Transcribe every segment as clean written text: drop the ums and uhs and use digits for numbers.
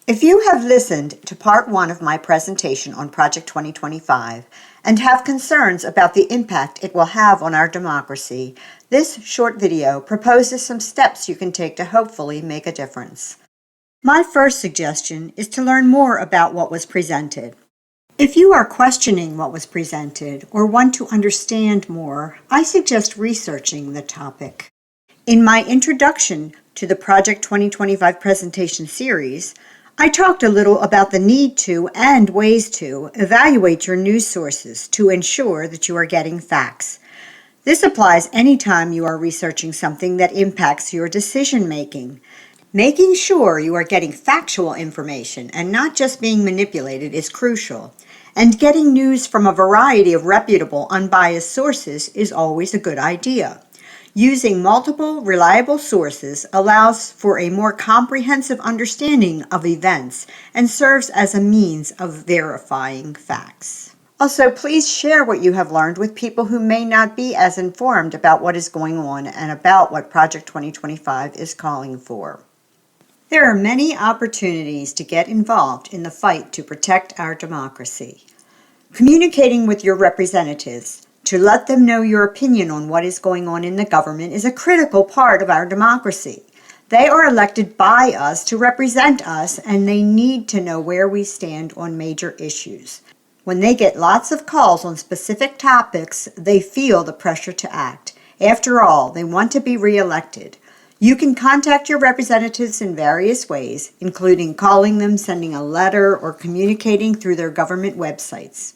If you have listened to part 1 of my presentation on Project 2025 and have concerns about the impact it will have on our democracy, this short video proposes some steps you can take to hopefully make a difference. My first suggestion is to learn more about what was presented. If you are questioning what was presented or want to understand more, I suggest researching the topic. In my introduction to the Project 2025 presentation series, I talked a little about the need to and ways to evaluate your news sources to ensure that you are getting facts. This applies anytime you are researching something that impacts your decision making. Making sure you are getting factual information and not just being manipulated is crucial. And getting news from a variety of reputable, unbiased sources is always a good idea. Using multiple, reliable sources allows for a more comprehensive understanding of events and serves as a means of verifying facts. Also, please share what you have learned with people who may not be as informed about what is going on and about what Project 2025 is calling for. There are many opportunities to get involved in the fight to protect our democracy. Communicating with your representatives to let them know your opinion on what is going on in the government is a critical part of our democracy. They are elected by us to represent us, and they need to know where we stand on major issues. When they get lots of calls on specific topics, they feel the pressure to act. After all, they want to be reelected. You can contact your representatives in various ways, including calling them, sending a letter, or communicating through their government websites.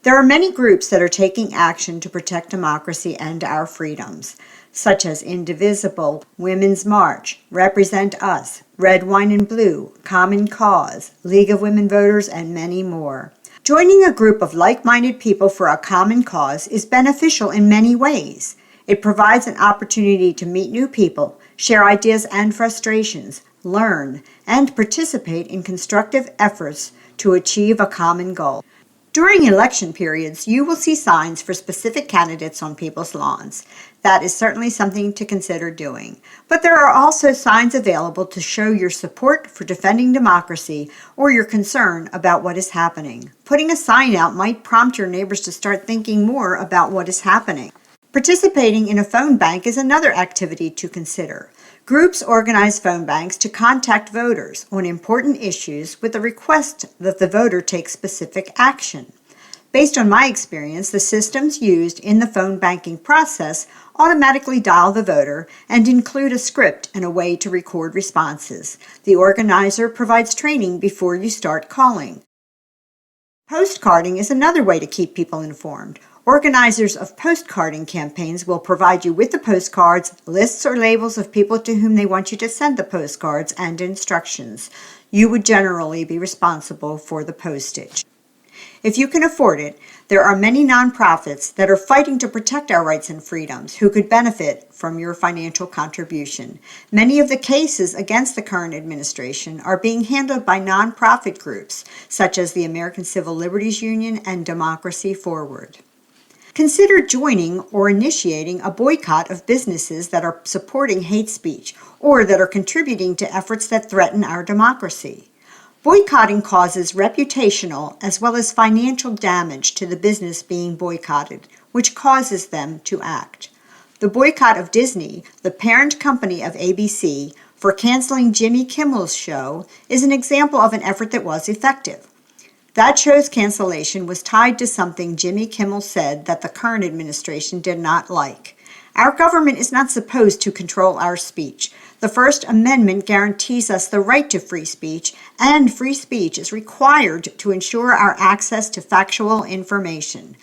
There are many groups that are taking action to protect democracy and our freedoms, such as Indivisible, Women's March, Represent Us, Red, Wine, and Blue, Common Cause, League of Women Voters, and many more. Joining a group of like-minded people for a common cause is beneficial in many ways. It provides an opportunity to meet new people, share ideas and frustrations, learn, and participate in constructive efforts to achieve a common goal. During election periods, you will see signs for specific candidates on people's lawns. That is certainly something to consider doing. But there are also signs available to show your support for defending democracy or your concern about what is happening. Putting a sign out might prompt your neighbors to start thinking more about what is happening. Participating in a phone bank is another activity to consider. Groups organize phone banks to contact voters on important issues with a request that the voter take specific action. Based on my experience, the systems used in the phone banking process automatically dial the voter and include a script and a way to record responses. The organizer provides training before you start calling. Postcarding is another way to keep people informed. Organizers of postcarding campaigns will provide you with the postcards, lists or labels of people to whom they want you to send the postcards, and instructions. You would generally be responsible for the postage. If you can afford it, there are many nonprofits that are fighting to protect our rights and freedoms who could benefit from your financial contribution. Many of the cases against the current administration are being handled by nonprofit groups such as the American Civil Liberties Union and Democracy Forward. Consider joining or initiating a boycott of businesses that are supporting hate speech or that are contributing to efforts that threaten our democracy. Boycotting causes reputational as well as financial damage to the business being boycotted, which causes them to act. The boycott of Disney, the parent company of ABC, for canceling Jimmy Kimmel's show is an example of an effort that was effective. That show's cancellation was tied to something Jimmy Kimmel said that the current administration did not like. Our government is not supposed to control our speech. The First Amendment guarantees us the right to free speech, and free speech is required to ensure our access to factual information.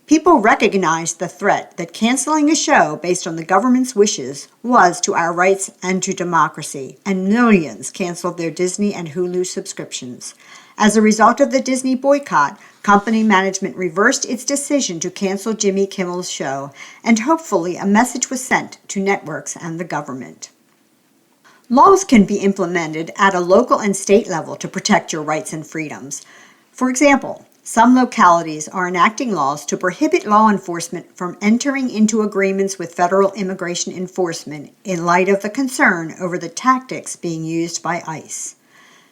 People recognized the threat that canceling a show based on the government's wishes was to our rights and to democracy, and millions canceled their Disney and Hulu subscriptions. As a result of the Disney boycott, company management reversed its decision to cancel Jimmy Kimmel's show, and hopefully a message was sent to networks and the government. Laws can be implemented at a local and state level to protect your rights and freedoms. For example, some localities are enacting laws to prohibit law enforcement from entering into agreements with federal immigration enforcement in light of the concern over the tactics being used by ICE.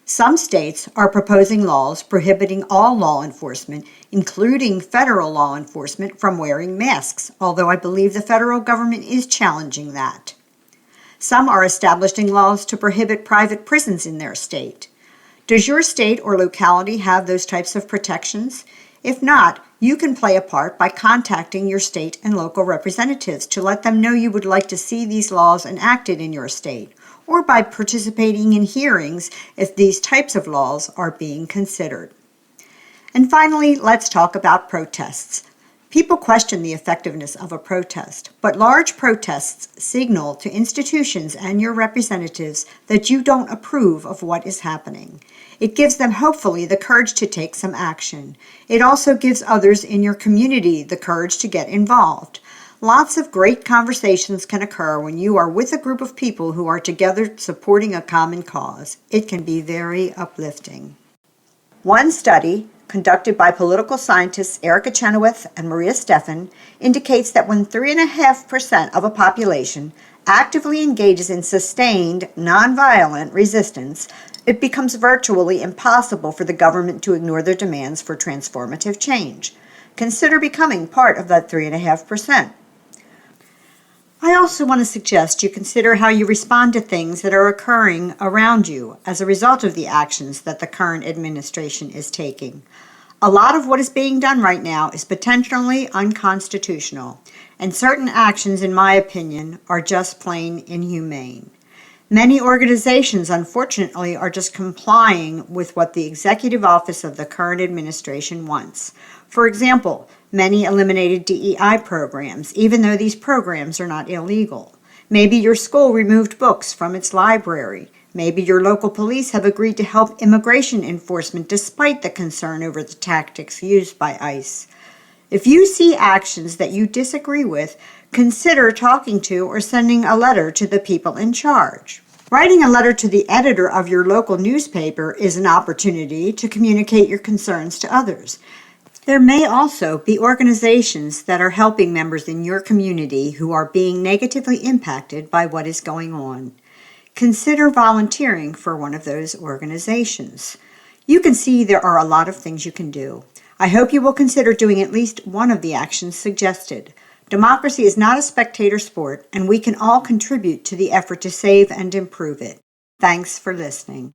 Some states are proposing laws prohibiting all law enforcement, including federal law enforcement, from wearing masks, although I believe the federal government is challenging that. Some are establishing laws to prohibit private prisons in their state. Does your state or locality have those types of protections? If not, you can play a part by contacting your state and local representatives to let them know you would like to see these laws enacted in your state, or by participating in hearings if these types of laws are being considered. And finally, let's talk about protests. People question the effectiveness of a protest, but large protests signal to institutions and your representatives that you don't approve of what is happening. It gives them, hopefully, the courage to take some action. It also gives others in your community the courage to get involved. Lots of great conversations can occur when you are with a group of people who are together supporting a common cause. It can be very uplifting. One study, conducted by political scientists Erica Chenoweth and Maria Stephan, indicates that when 3.5% of a population actively engages in sustained, nonviolent resistance, it becomes virtually impossible for the government to ignore their demands for transformative change. Consider becoming part of that 3.5%. I also want to suggest you consider how you respond to things that are occurring around you as a result of the actions that the current administration is taking. A lot of what is being done right now is potentially unconstitutional, and certain actions, in my opinion, are just plain inhumane. Many organizations, unfortunately, are just complying with what the executive office of the current administration wants. For example, many eliminated DEI programs, even though these programs are not illegal. Maybe your school removed books from its library. Maybe your local police have agreed to help immigration enforcement despite the concern over the tactics used by ICE. If you see actions that you disagree with, consider talking to or sending a letter to the people in charge. Writing a letter to the editor of your local newspaper is an opportunity to communicate your concerns to others. There may also be organizations that are helping members in your community who are being negatively impacted by what is going on. Consider volunteering for one of those organizations. You can see there are a lot of things you can do. I hope you will consider doing at least one of the actions suggested. Democracy is not a spectator sport, and we can all contribute to the effort to save and improve it. Thanks for listening.